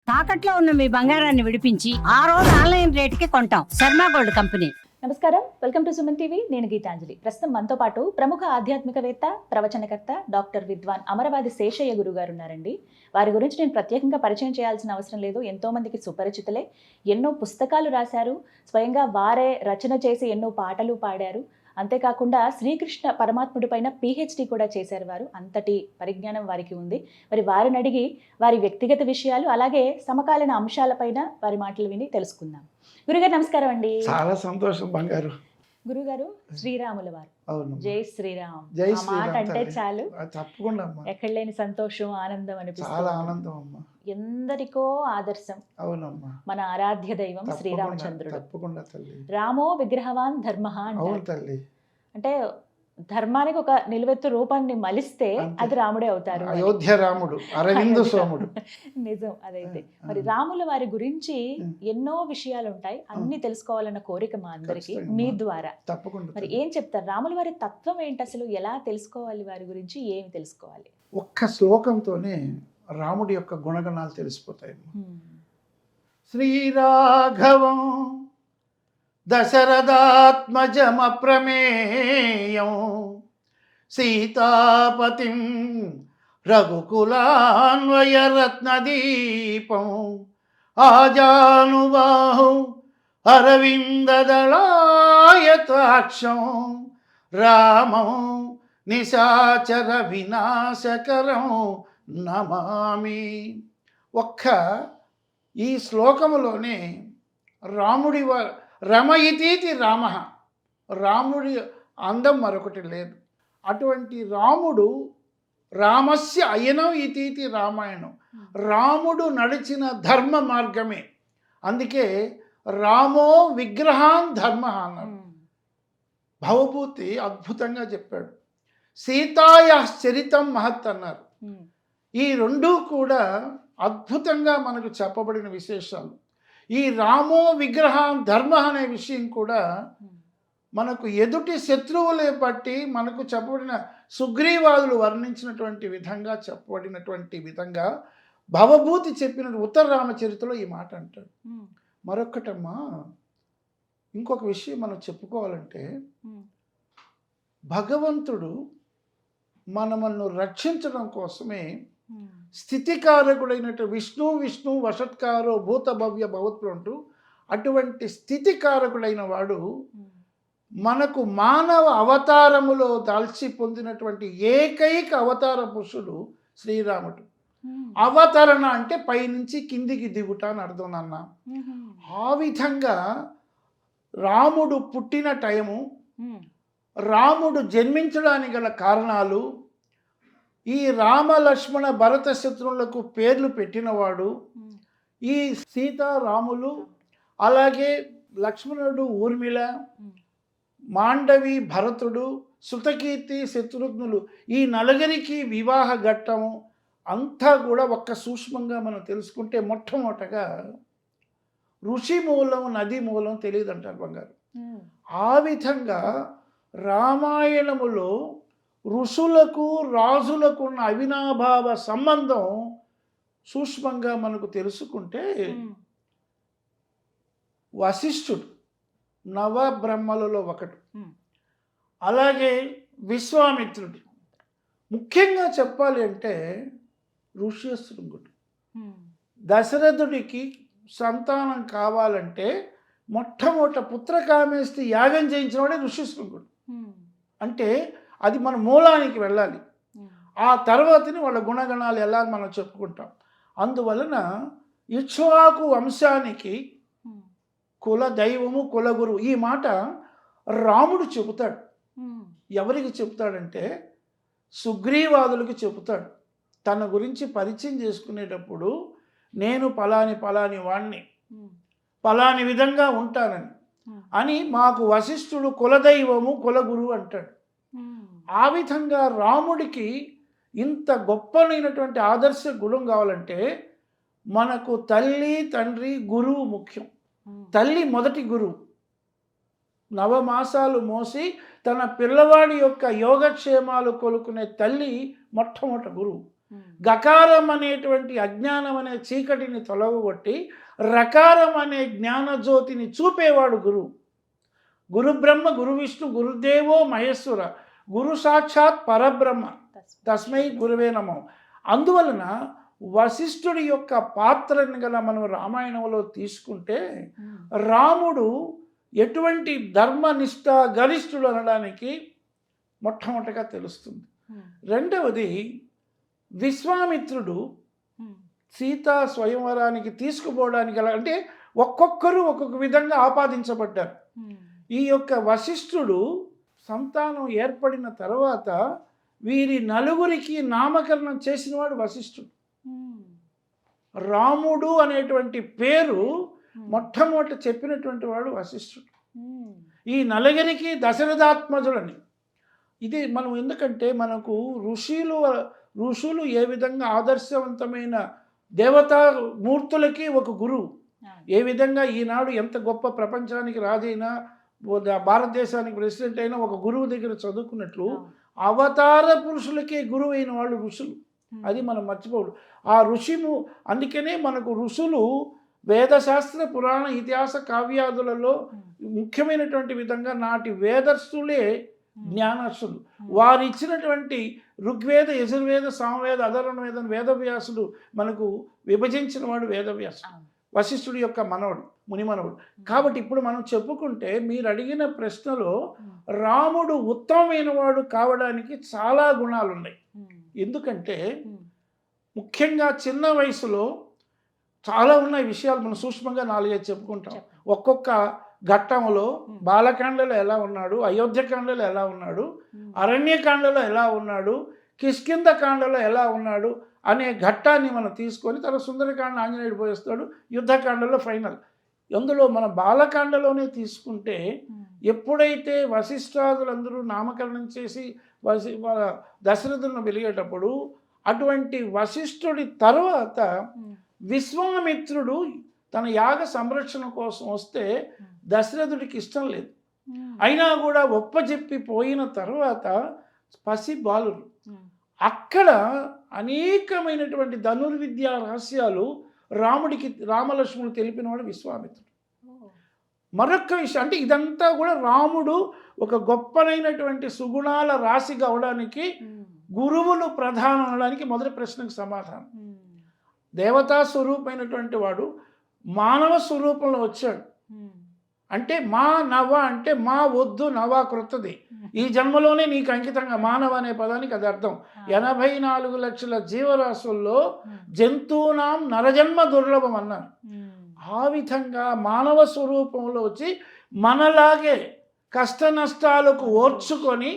తాకట్లో ఉన్న మీ బంగారాన్ని విడిపించి ఆ రోజు ఆన్లైన్ రేటుకి కొంటాం. Sharma gold company. నమస్కారం, వెల్కమ్ టు సుమన్ టీవీ. నేను గీతాంజలి. ప్రస్తుతం మనతో పాటు ప్రముఖ ఆధ్యాత్మికవేత్త, ప్రవచనకర్త డాక్టర్ విద్వాన్ అమరవాది శేషయ్య గురువు గారు ఉన్నారండి. వారి గురించి నేను ప్రత్యేకంగా పరిచయం చేయాల్సిన అవసరం లేదు, ఎంతో మందికి సుపరిచితులే. ఎన్నో పుస్తకాలు రాశారు, స్వయంగా వారే రచన చేసి ఎన్నో పాటలు పాడారు. అంతేకాకుండా శ్రీకృష్ణ పరమాత్ముడి పైన PhD కూడా చేశారు వారు. అంతటి పరిజ్ఞానం వారికి ఉంది. మరి వారిని అడిగి వారి వ్యక్తిగత విషయాలు అలాగే సమకాలీన అంశాలపైన వారి మాటలు విని తెలుసుకుందాం. గురుగారు నమస్కారం అండి. చాలా సంతోషం బంగారు. గురుగారు, శ్రీరాముల వారు. అవును, జై శ్రీరామ్. జై ఆ మాట శ్రీరామ్ అంటే తల్లి. చాలు తప్పకుండా అమ్మా, ఎక్కడ లేని సంతోషం, ఆనందం చాలా అనిపిస్తుంది. ఆనందం అమ్మా. ఎందరికో ఆదర్శం అవునమ్మా, మన ఆరాధ్య దైవం తప్పకుండా శ్రీరామచంద్రుడు. తప్పకుండా తల్లి. రామో విగ్రహవాన్ ధర్మ అవును అంటారు. తల్లి, అంటే ధర్మానికి ఒక నిలువెత్తు రూపాన్ని మలిస్తే అంతే. అది రాముడే అవుతారు అని. అయోధ్య రాముడు, అరవింద సోముడు. నిజం అదైతే. మరి ఆ. రాముల వారి గురించి ఉం. ఎన్నో విషయాలు ఉంటాయి, అన్ని తెలుసుకోవాలన్న కోరిక మా అందరికి ఖచ్చితంగా. మీ ద్వారా. తప్పకుండా మరి తల్లి. ఏం చెప్తారు రాముల వారి తత్వం ఏంటి, అసలు ఎలా తెలుసుకోవాలి, వారి గురించి ఏమి తెలుసుకోవాలి? ఒక్క శ్లోకంతోనే రాముడి యొక్క గుణగణాలు తెలిసిపోతాయి. శ్రీరాఘవం దశరథాత్మజమప్రమేయం సీతాపతిం రఘుకులాన్వయరత్నదీపం ఆజానుబాహు అరవిందదళాయతాక్షం రామం నిశాచర వినాశకరం నమామి. ఒక్క ఈ శ్లోకములోనే రాముడి రమయితీతి రామ, రాముడి అందం మరొకటి లేదు. అటువంటి రాముడు, రామస్య అయనం ఇతీతి రామాయణం, రాముడు నడిచిన ధర్మ మార్గమే. అందుకే రామో విగ్రహాన్ ధర్మ అన్నాడు. భవభూతి అద్భుతంగా చెప్పాడు. సీతాయ చరితం మహత్ అన్నారు. ఈ రెండూ కూడా అద్భుతంగా మనకు చెప్పబడిన విశేషాలు. ఈ రామో విగ్రహం ధర్మ అనే విషయం కూడా మనకు ఎదుటి శత్రువులే బట్టి మనకు చెప్పబడిన సుగ్రీవాదులు వర్ణించినటువంటి విధంగా చెప్పబడినటువంటి విధంగా భవభూతి చెప్పిన ఉత్తర రామచరితలో ఈ మాట అంటాడు. మరొక్కటమ్మా, ఇంకొక విషయం మనం చెప్పుకోవాలంటే, భగవంతుడు మనను రక్షించడం కోసమే స్థితికారకుడైనటు విష్ణు వషత్కారో భూత భవ్య భవత్ప్రు అంటూ అటువంటి స్థితికారకుడైన వాడు మనకు మానవ అవతారములో దాల్చి పొందినటువంటి ఏకైక అవతార పురుషుడు శ్రీరాముడు. అవతరణ అంటే పైనుంచి కిందికి దిగుట అని అర్థం నాన్న. ఆ విధంగా రాముడు పుట్టిన టైము, రాముడు జన్మించడానికి గల కారణాలు, ఈ రామ లక్ష్మణ భరత శత్రువులకు పేర్లు పెట్టినవాడు, ఈ సీతారాములు, అలాగే లక్ష్మణుడు ఊర్మిళ, మాండవి భరతుడు, శృతకీర్తి శత్రుఘ్నులు, ఈ నలుగురికి వివాహ ఘట్టము అంతా కూడా ఒక్క సూక్ష్మంగా మనం తెలుసుకుంటే, మొట్టమొదటగా ఋషి మూలం నది మూలం తెలియదు అంటారు బంగారు. ఆ విధంగా రామాయణములో ఋషులకు రాజులకు ఉన్న అవినాభావ సంబంధం సూక్ష్మంగా మనకు తెలుసుకుంటే, వశిష్ఠుడు నవబ్రహ్మలలో ఒకడు, అలాగే విశ్వామిత్రుడు, ముఖ్యంగా చెప్పాలి అంటే ఋష్యశృంగుడు. దశరథుడికి సంతానం కావాలంటే మొట్టమొదట పుత్రకామేష్టి యాగం చేయించినవాడే ఋష్యశృంగుడు. అంటే అది మన మూలానికి వెళ్ళాలి. ఆ తర్వాతని వాళ్ళ గుణగణాలు ఎలా మనం చెప్పుకుంటాం. అందువలన ఇక్ష్వాకు వంశానికి కుల దైవము కుల గురువు, ఈ మాట రాముడు చెబుతాడు. ఎవరికి చెబుతాడంటే సుగ్రీవాదులకు చెబుతాడు. తన గురించి పరిచయం చేసుకునేటప్పుడు నేను పలాని వాణ్ణి, పలాని విధంగా ఉంటానని అని మాకు వశిష్ఠుడు కులదైవము కులగురువు అంటాడు. ఆ విధంగా రాముడికి ఇంత గొప్పనైనటువంటి ఆదర్శ గుణం కావాలంటే మనకు తల్లి తండ్రి గురువు ముఖ్యం. తల్లి మొదటి గురువు. నవమాసాలు మోసి తన పిల్లవాడి యొక్క యోగక్షేమాలు కొలుకునే తల్లి మొట్టమొదటి గురువు. గకారం అనేటువంటి అజ్ఞానం అనే చీకటిని తొలగొట్టి రకారం అనే జ్ఞానజ్యోతిని చూపేవాడు గురువు. గురు బ్రహ్మ గురు విష్ణు గురుదేవో మహేశ్వర గురు సాక్షాత్ పరబ్రహ్మ తస్మై గురువే నమో. అందువలన వశిష్ఠుడి యొక్క పాత్రని గల మనం రామాయణంలో తీసుకుంటే రాముడు ఎటువంటి ధర్మనిష్ట గరిష్ఠుడు అనడానికి మొట్టమొదటిగా తెలుస్తుంది. రెండవది విశ్వామిత్రుడు సీతా స్వయంవరానికి తీసుకుపోవడానికి గల అంటే ఒక్కొక్కరు ఒక్కొక్క విధంగా ఆపాదించబడ్డారు. ఈ యొక్క వశిష్ఠుడు సంతానం ఏర్పడిన తర్వాత వీరి నలుగురికి నామకరణం చేసినవాడు వశిష్ఠుడు. రాముడు అనేటువంటి పేరు మొట్టమొదట చెప్పినటువంటి వాడు వశిష్ఠుడు. ఈ నలుగురికి దశరథాత్మజులని ఇది మనం ఎందుకంటే మనకు ఋషులు ఏ విధంగా ఆదర్శవంతమైన దేవతా మూర్తులకి ఒక గురువు, ఏ విధంగా ఈనాడు ఎంత గొప్ప ప్రపంచానికి రాజైనా భారతదేశానికి ప్రెసిడెంట్ అయినా ఒక గురువు దగ్గర చదువుకున్నట్లు అవతార పురుషులకే గురువు అయిన వాళ్ళు ఋషులు. అది మనం మర్చిపోడు. ఆ అందుకనే మనకు ఋషులు వేదశాస్త్ర పురాణ ఇతిహాస కావ్యాదులలో ముఖ్యమైనటువంటి విధంగా నాటి వేదస్థులే జ్ఞానస్సులు. వారు ఇచ్చినటువంటి ఋగ్వేద యజుర్వేద సామవేద అధర్వణ వేద వేదవ్యాసుడు మనకు విభజించిన వాడు వేదవ్యాసుడు, వశిష్ఠుడి యొక్క మనవడు, మునిమనవుడు. కాబట్టి ఇప్పుడు మనం చెప్పుకుంటే మీరు అడిగిన ప్రశ్నలో రాముడు ఉత్తమమైన వాడు కావడానికి చాలా గుణాలు ఉన్నాయి. ఎందుకంటే ముఖ్యంగా చిన్న వయసులో చాలా ఉన్నాయి విషయాలు, మనం సూక్ష్మంగా 4-5 చెప్పుకుంటాం. ఒక్కొక్క ఘట్టంలో బాలకాండలో ఎలా ఉన్నాడు, అయోధ్యకాండలో ఎలా ఉన్నాడు, అరణ్యకాండలో ఎలా ఉన్నాడు, కిష్కింధకాండలో ఎలా ఉన్నాడు అనే ఘట్టాన్ని మనం తీసుకొని తన సుందరకాండ ఆంజనేయుడు పోయేస్తాడు, యుద్ధకాండలో ఫైనల్. అందులో మన బాలకాండలోనే తీసుకుంటే ఎప్పుడైతే వశిష్ఠాదులందరూ నామకరణం చేసి దశరథులను వెలిగేటప్పుడు అటువంటి వశిష్ఠుడి తర్వాత విశ్వామిత్రుడు తన యాగ సంరక్షణ కోసం వస్తే దశరథుడికి ఇష్టం లేదు. అయినా కూడా ఒప్పజెప్పి పోయిన తర్వాత పసి బాలురు అక్కడ అనేకమైనటువంటి ధనుర్విద్యా రహస్యాలు రామలక్ష్మణుడు తెలిపినవాడు విశ్వామిత్రుడు. మరొక విషయం అంటే ఇదంతా కూడా రాముడు ఒక గొప్పనైనటువంటి సుగుణాల రాశి కావడానికి గురువులు ప్రధానం అనడానికి మొదటి ప్రశ్నకు సమాధానం. దేవతా స్వరూపమైనటువంటి వాడు మానవ స్వరూపంలో వచ్చాడు. అంటే మా నవ అంటే మా వద్దు నవ కృతది, ఈ జన్మలోనే నీకు అంకితంగా. మానవ అనే పదానికి అది అర్థం. 84 లక్షల జీవరాశుల్లో జంతువునాం నరజన్మ దుర్లభం అన్నారు. ఆ విధంగా మానవ స్వరూపంలో వచ్చి మనలాగే కష్ట నష్టాలకు ఓర్చుకొని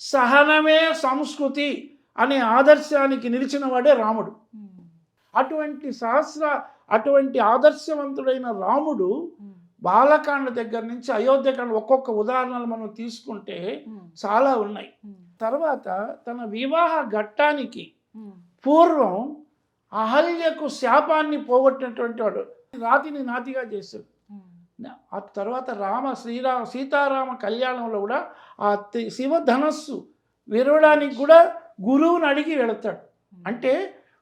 సహనమే సంస్కృతి అనే ఆదర్శానికి నిలిచిన వాడే రాముడు. అటువంటి ఆదర్శవంతుడైన రాముడు బాలకాండ దగ్గర నుంచి అయోధ్యకాండ ఒక్కొక్క ఉదాహరణలు మనం తీసుకుంటే చాలా ఉన్నాయి. తర్వాత తన వివాహ ఘట్టానికి పూర్వం అహల్యకు శాపాన్ని పోగొట్టినటువంటి వాడు, రాతిని నాతిగా చేశాడు. ఆ తర్వాత సీతారామ కళ్యాణంలో కూడా ఆ శివధనస్సు విరవడానికి కూడా గురువుని అడిగి వెళతాడు. అంటే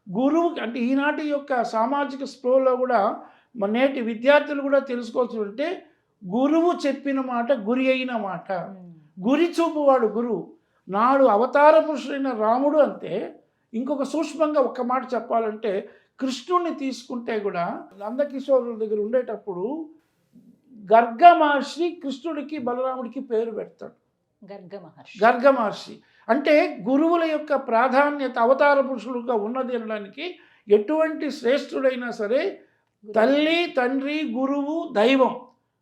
గురువు అంటే ఈనాటి యొక్క సామాజిక స్పృహలో కూడా నేటి విద్యార్థులు కూడా తెలుసుకోవాల్సి ఉంటే గురువు చెప్పిన మాట గురి అయిన మాట, గురి చూపువాడు గురువు. నాడు అవతార పురుషుడైన రాముడు అంతే. ఇంకొక సూక్ష్మంగా ఒక్క మాట చెప్పాలంటే కృష్ణుడిని తీసుకుంటే కూడా నందకిషోరుల దగ్గర ఉండేటప్పుడు గర్గ మహర్షి కృష్ణుడికి బలరాముడికి పేరు పెడతాడు. గర్గ మహర్షి అంటే గురువుల యొక్క ప్రాధాన్యత అవతార పురుషులుగా ఉన్నది అనడానికి ఎటువంటి శ్రేష్ఠుడైనా సరే తల్లి తండ్రి గురువు దైవం.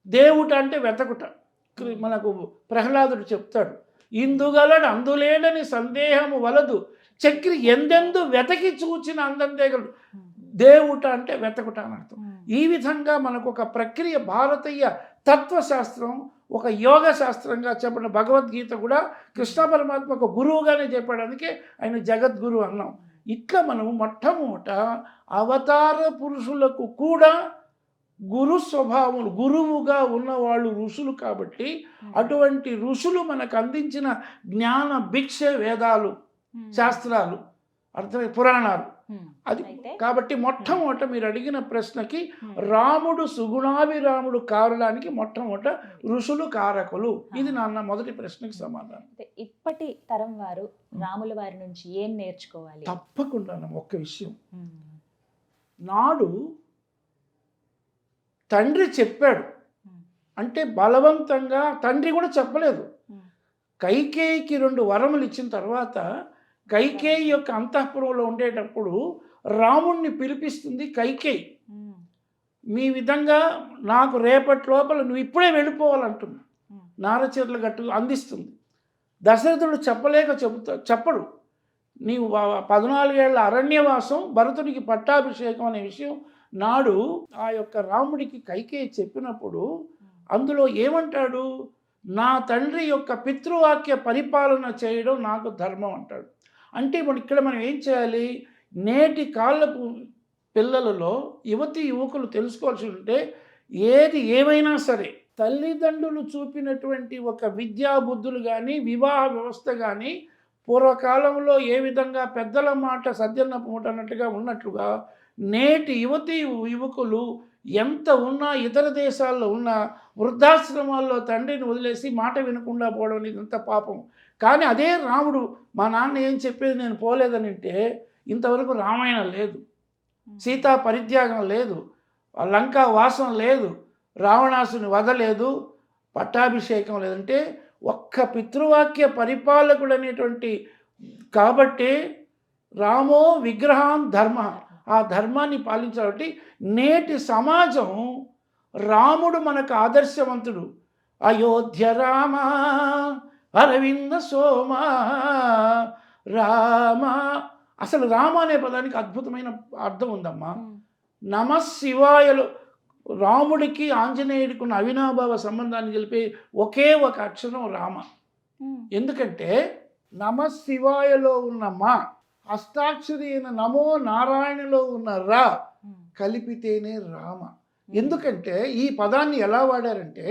దేవుట అంటే వెతకుట. మనకు ప్రహ్లాదుడు చెప్తాడు, ఇందుగలడు అందులేడని సందేహము వలదు చక్రి ఎందెందు వెతకి చూచిన అందందేగలడు. దేవుట అంటే వెతకుట అని అర్థం. ఈ విధంగా మనకు ఒక ప్రక్రియ భారతీయ తత్వశాస్త్రం ఒక యోగ శాస్త్రంగా చెప్పిన భగవద్గీత కూడా కృష్ణ పరమాత్మ ఒక గురువుగానే చెప్పడానికి ఆయన జగద్గురు అన్నాం. ఇట్లా మనం మొట్టమొదట అవతార పురుషులకు కూడా గురు స్వభావం గురువుగా ఉన్నవాళ్ళు ఋషులు. కాబట్టి అటువంటి ఋషులు మనకు అందించిన జ్ఞాన భిక్ష వేదాలు శాస్త్రాలు. అర్థమై పురాణాలు అది. అయితే కాబట్టి మొట్టమొదట మీరు అడిగిన ప్రశ్నకి రాముడు సుగుణాభిరాముడు కారడానికి మొట్టమొదట ఋషులు కారకులు. ఇది నాన్న మొదటి ప్రశ్నకి సమాధానం. అయితే ఇప్పటి తరం వారు రాముల వారి నుంచి ఏం నేర్చుకోవాలి? తప్పకుండా ఒక్క విషయం, నాడు తండ్రి చెప్పాడు అంటే బలవంతంగా తండ్రి కూడా చెప్పలేదు. కైకేయికి 2 వరములు ఇచ్చిన తర్వాత కైకేయి యొక్క అంతఃపురంలో ఉండేటప్పుడు రాముణ్ణి పిలిపిస్తుంది కైకేయి. మీ విధంగా నాకు రేపటి లోపల నువ్వు ఇప్పుడే వెళ్ళిపోవాలంటుంది. నారచీరలు గట్టు అందిస్తుంది. దశరథుడు చెప్పడు. నీవు 14 ఏళ్ల అరణ్యవాసం, భరతుడికి పట్టాభిషేకం అనే విషయం నాడు ఆ యొక్క రాముడికి కైకేయి చెప్పినప్పుడు అందులో ఏమంటాడు? నా తండ్రి యొక్క పితృవాక్య పరిపాలన చేయడం నాకు ధర్మం అంటాడు. అంటే ఇక్కడ మనం ఏం చేయాలి? నేటి కాలపు పిల్లలలో యువతి యువకులు తెలుసుకోవాల్సి ఉంటే ఏది ఏమైనా సరే తల్లిదండ్రులు చూపినటువంటి ఒక విద్యా బుద్ధులు కానీ వివాహ వ్యవస్థ కానీ పూర్వకాలంలో ఏ విధంగా పెద్దల మాట సద్యన్న పూట అన్నట్టుగా ఉన్నట్లుగా నేటి యువతి యువకులు ఎంత ఉన్నా ఇతర దేశాల్లో ఉన్న వృద్ధాశ్రమాల్లో తండ్రిని వదిలేసి మాట వినకుండా పోవడం అనేది ఎంత పాపం. కానీ అదే రాముడు మా నాన్న ఏం చెప్పేది నేను పోలేదని అంటే ఇంతవరకు రామాయణం లేదు, సీతా పరిత్యాగం లేదు, లంకా వాసం లేదు, రావణాసుని వదలేదు, పట్టాభిషేకం లేదంటే ఒక్క పితృవాక్య పరిపాలకుడు అనేటువంటి కాబట్టి రామో విగ్రహం ధర్మ, ఆ ధర్మాన్ని పాలించాలంటే నేటి సమాజం రాముడు మనకు ఆదర్శవంతుడు. అయోధ్య రామ అరవింద సోమ రామ. అసలు రామ అనే పదానికి అద్భుతమైన అర్థం ఉందమ్మా. నమశివాయలో రాముడికి ఆంజనేయుడికి ఉన్న అవినాభావ సంబంధాన్ని తెలిపే ఒకే ఒక అక్షరం రామ. ఎందుకంటే నమశివాయలో ఉన్న మా, అష్టాక్షరి అయిన నమో నారాయణలో ఉన్న రా కలిపితేనే రామ. ఎందుకంటే ఈ పదాన్ని ఎలా వాడారంటే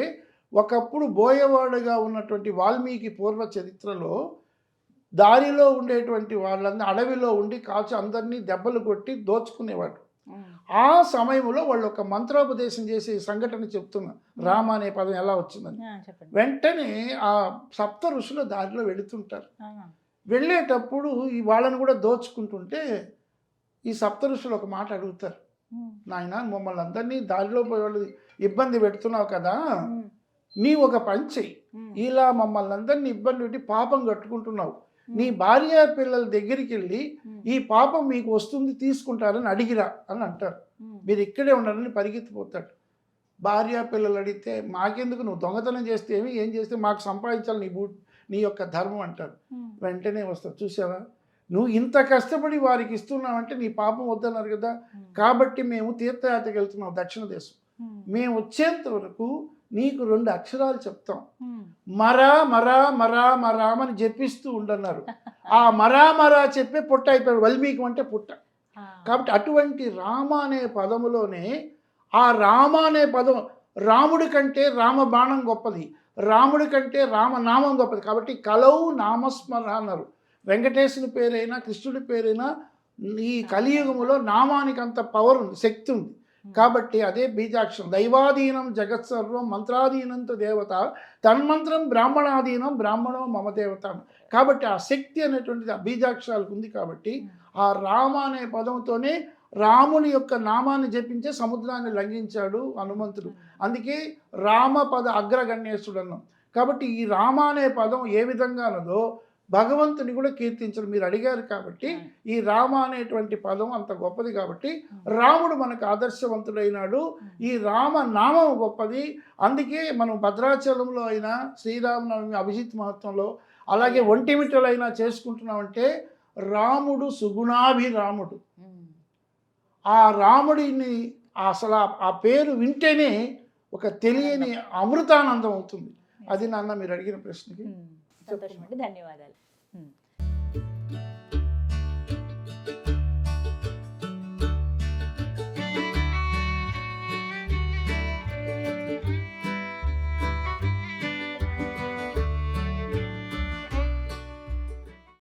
ఒకప్పుడు బోయవాడగా ఉన్నటువంటి వాల్మీకి పూర్వ చరిత్రలో దారిలో ఉండేటువంటి వాళ్ళందరూ అడవిలో ఉండి కాచు అందరినీ దెబ్బలు కొట్టి దోచుకునేవాడు. ఆ సమయంలో వాళ్ళు ఒక మంత్రోపదేశం చేసే సంఘటన చెప్తున్నా, రామ అనే పదం ఎలా వచ్చిందని. వెంటనే ఆ సప్త ఋషులు దారిలో వెళుతుంటారు. వెళ్ళేటప్పుడు ఈ వాళ్ళని కూడా దోచుకుంటుంటే ఈ సప్త ఋషులు ఒక మాట అడుగుతారు, నాయన మమ్మల్ని అందరినీ దారిలో పోయే వాళ్ళు ఇబ్బంది పెడుతున్నావు కదా, నీ ఒక పని చెయ్యి, ఇలా మమ్మల్ని అందరినీ ఇబ్బంది పెట్టి పాపం కట్టుకుంటున్నావు, నీ భార్య పిల్లల దగ్గరికి వెళ్ళి ఈ పాపం మీకు వస్తుంది తీసుకుంటారని అడిగిరా అని అంటారు. మీరు ఇక్కడే ఉండాలని పరిగెత్తిపోతాడు. భార్య పిల్లలు అడిగితే మాకెందుకు, నువ్వు దొంగతనం చేస్తే ఏం చేస్తే మాకు సంపాదించాలి నీ యొక్క ధర్మం అంటారు. వెంటనే వస్తావు, చూసావా నువ్వు ఇంత కష్టపడి వారికి ఇస్తున్నావంటే నీ పాపం వద్దన్నారు కదా, కాబట్టి మేము తీర్థయాత్రకి వెళ్తున్నాం దక్షిణ దేశం, మేము వచ్చేంత వరకు నీకు 2 అక్షరాలు చెప్తాం, మరా మరా మరా మరామని జపిస్తూ ఉండన్నారు. ఆ మరా మరా చెప్పే పుట్ట అయిపోయాడు. వాల్మీకి అంటే పుట్ట. కాబట్టి అటువంటి రామ అనే పదములోనే ఆ రామ అనే పదం రాముడి కంటే రామబాణం గొప్పది, రాముడి కంటే రామనామం గొప్పది. కాబట్టి కలవు నామస్మర అన్నారు. వెంకటేశ్వరుని పేరైనా కృష్ణుడి పేరైనా ఈ కలియుగములో నామానికి అంత పవర్ ఉంది, శక్తి ఉంది. కాబట్టి అదే బీజాక్షరం. దైవాధీనం జగత్సర్వం మంత్రాధీనంతో దేవత తన్మంత్రం బ్రాహ్మణాధీనం బ్రాహ్మణో మమ దేవత. కాబట్టి ఆ శక్తి అనేటువంటిది ఆ బీజాక్షరాలకు ఉంది. కాబట్టి ఆ రామ అనే పదంతోనే రాముని యొక్క నామాన్ని జపించే సముద్రాన్ని లంఘించాడు హనుమంతుడు. అందుకే రామపద అగ్రగణ్యేశుడు అన్నాం. కాబట్టి ఈ రామ అనే పదం ఏ విధంగా అన్నదో భగవంతుని కూడా కీర్తించడం మీరు అడిగారు. కాబట్టి ఈ రామ అనేటువంటి పదం అంత గొప్పది. కాబట్టి రాముడు మనకు ఆదర్శవంతుడైనాడు. ఈ రామ నామం గొప్పది. అందుకే మనం భద్రాచలంలో అయినా శ్రీరామనవమి అభిజిత్ మహత్వంలో అలాగే ఒంటిమిట్టలో అయినా చేసుకుంటున్నామంటే రాముడు సుగుణాభిరాముడు. ఆ రాముడిని అసలు ఆ పేరు వింటేనే ఒక తెలియని అమృతానందం అవుతుంది. అది నాన్న మీరు అడిగిన ప్రశ్నకి సంతోషం అండి, ధన్యవాదాలు.